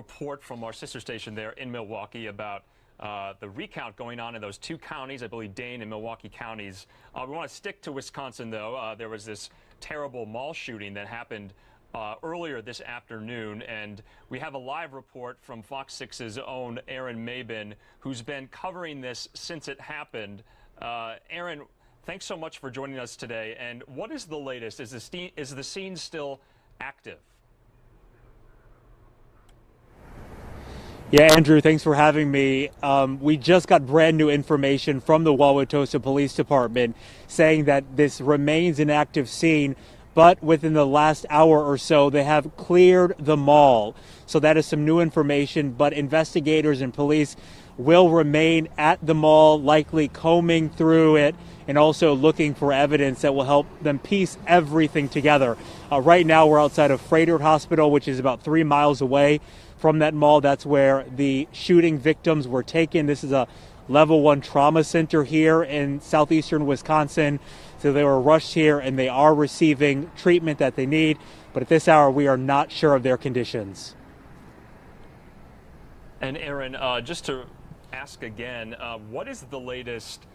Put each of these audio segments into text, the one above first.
report from our sister station there in Milwaukee about the recount going on in those two counties, I believe Dane and Milwaukee counties. We want to stick to Wisconsin, though. There was this terrible mall shooting that happened earlier this afternoon, and we have a live report from Fox 6's own Aaron Mabin, who's been covering this since it happened. Aaron, thanks so much for joining us today. And what is the latest? Is the scene still active? Yeah, Andrew, thanks for having me. We just got brand new information from the Wauwatosa Police Department saying that this remains an active scene, but within the last hour or so, they have cleared the mall. So that is some new information, but investigators and police will remain at the mall, likely combing through it and also looking for evidence that will help them piece everything together. Right now, we're outside of Froedtert Hospital, which is about 3 miles away from that mall. That's where the shooting victims were taken. This is a level 1 trauma center here in southeastern Wisconsin. So they were rushed here and they are receiving treatment that they need. But at this hour, we are not sure of their conditions. And Aaron, just to ask again, what is the latest?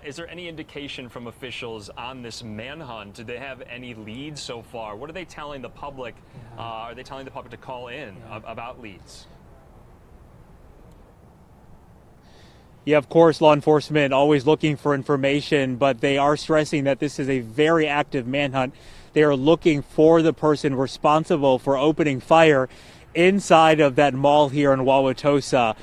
Is there any indication from officials on this manhunt? Do they have any leads so far? What are they telling the public? Are they telling the public to call in about leads? Yeah, of course, law enforcement always looking for information, but they are stressing that this is a very active manhunt. They are looking for the person responsible for opening fire inside of that mall here in Wauwatosa.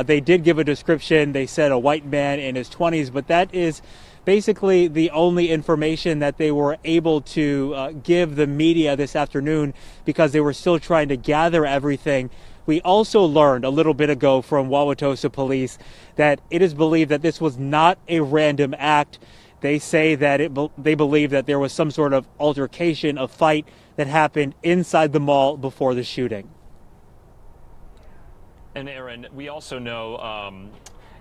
They did give a description. They said a white man in his 20s, but that is basically the only information that they were able to give the media this afternoon because they were still trying to gather everything. We also learned a little bit ago from Wauwatosa police that it is believed that this was not a random act. They say that they believe that there was some sort of altercation, a fight that happened inside the mall before the shooting. And Aaron, we also know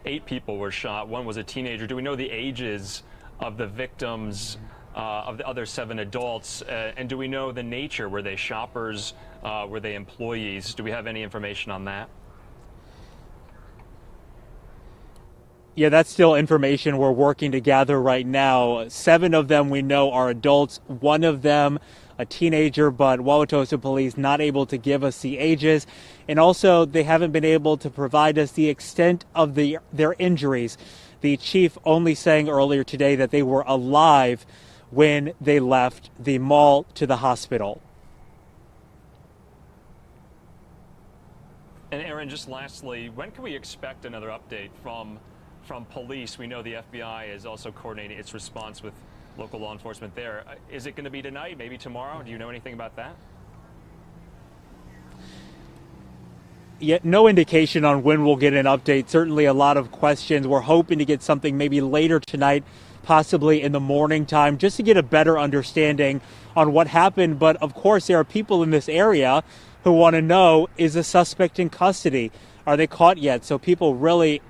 8 people were shot. One was a teenager. Do we know the ages of the victims, of the other 7 adults? And do we know the nature? Were they shoppers? Were they employees? Do we have any information on that? Yeah, that's still information we're working to gather right now. 7 of them we know are adults. 1 of them a teenager, but Wauwatosa police not able to give us the ages. And also, they haven't been able to provide us the extent of their injuries. The chief only saying earlier today that they were alive when they left the mall to the hospital. And Aaron, just lastly, when can we expect another update from police? We know the FBI is also coordinating its response with local law enforcement there. Is it going to be tonight, maybe tomorrow? Do you know anything about that? Yet no indication on when we'll get an update. Certainly a lot of questions. We're hoping to get something maybe later tonight, possibly in the morning time, just to get a better understanding on what happened. But of course, there are people in this area who want to know, is the suspect in custody? Are they caught yet? So people really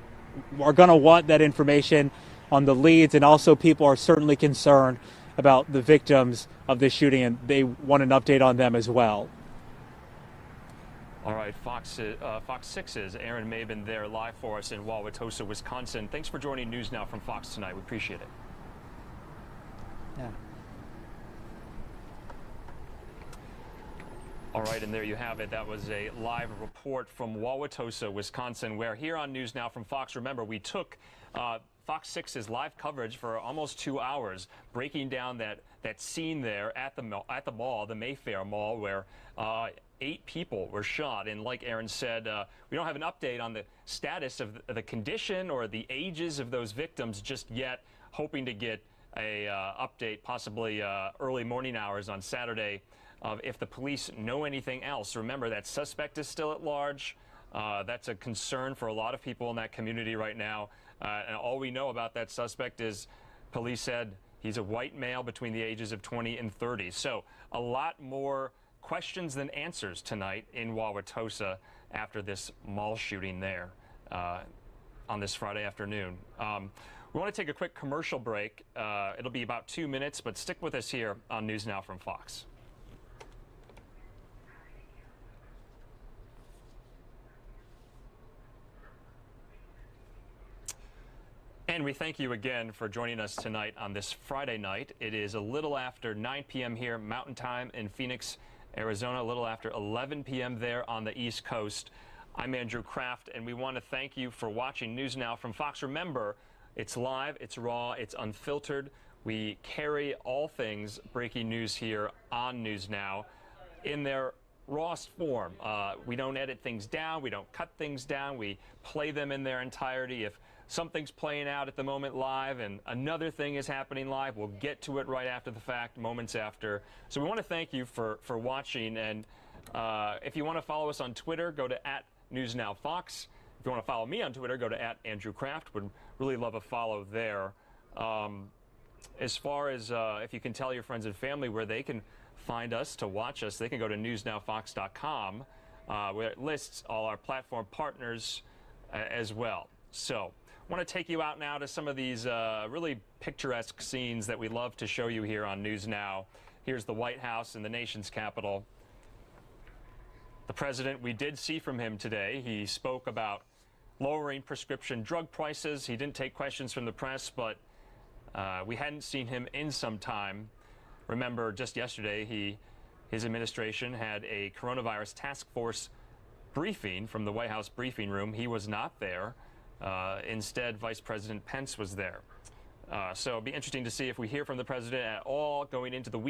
are going to want that information on the leads, and also people are certainly concerned about the victims of this shooting, and they want an update on them as well. All right, Fox 6's Aaron Mabin there live for us in Wauwatosa, Wisconsin. Thanks for joining News Now from Fox tonight. We appreciate it. Yeah. All right, and there you have it. That was a live report from Wauwatosa, Wisconsin, where here on News Now from Fox, remember, we took Fox 6's live coverage for almost 2 hours, breaking down that scene there at the mall, the Mayfair Mall, where 8 people were shot. And like Aaron said, we don't have an update on the status of the condition or the ages of those victims just yet. Hoping to get a update possibly early morning hours on Saturday if the police know anything else. Remember, that suspect is still at large. That's a concern for a lot of people in that community right now. And all we know about that suspect is police said he's a white male between the ages of 20 and 30. So a lot more questions than answers tonight in Wauwatosa after this mall shooting there on this Friday afternoon. We want to take a quick commercial break. It'll be about 2 minutes, but stick with us here on News Now from Fox. And we thank you again for joining us tonight on this Friday night. It is a little after 9 p.m. here Mountain Time in Phoenix, Arizona, a little after 11 p.m. there on the East Coast. I'm Andrew Kraft, and we want to thank you for watching News Now from Fox. Remember, it's live, it's raw, it's unfiltered. We carry all things breaking news here on News Now in their rawest form. We don't edit things down, we don't cut things down, we play them in their entirety. If something's playing out at the moment live and another thing is happening live, we'll get to it right after the fact, moments after. So we want to thank you for watching, and if you want to follow us on Twitter, go to @NewsNowFox. If you want to follow me on Twitter, go to @AndrewCraft. Would really love a follow there. As far as if you can tell your friends and family where they can find us to watch us, they can go to newsnowfox.com, where it lists all our platform partners as well. So I want to take you out now to some of these really picturesque scenes that we love to show you here on News Now. Here's the White House in the nation's capital. The president, we did see from him today. He spoke about lowering prescription drug prices. He didn't take questions from the press, but we hadn't seen him in some time. Remember, just yesterday, his administration had a coronavirus task force briefing from the White House briefing room. He was not there. Instead, Vice President Pence was there. So it'll be interesting to see if we hear from the president at all going into the week.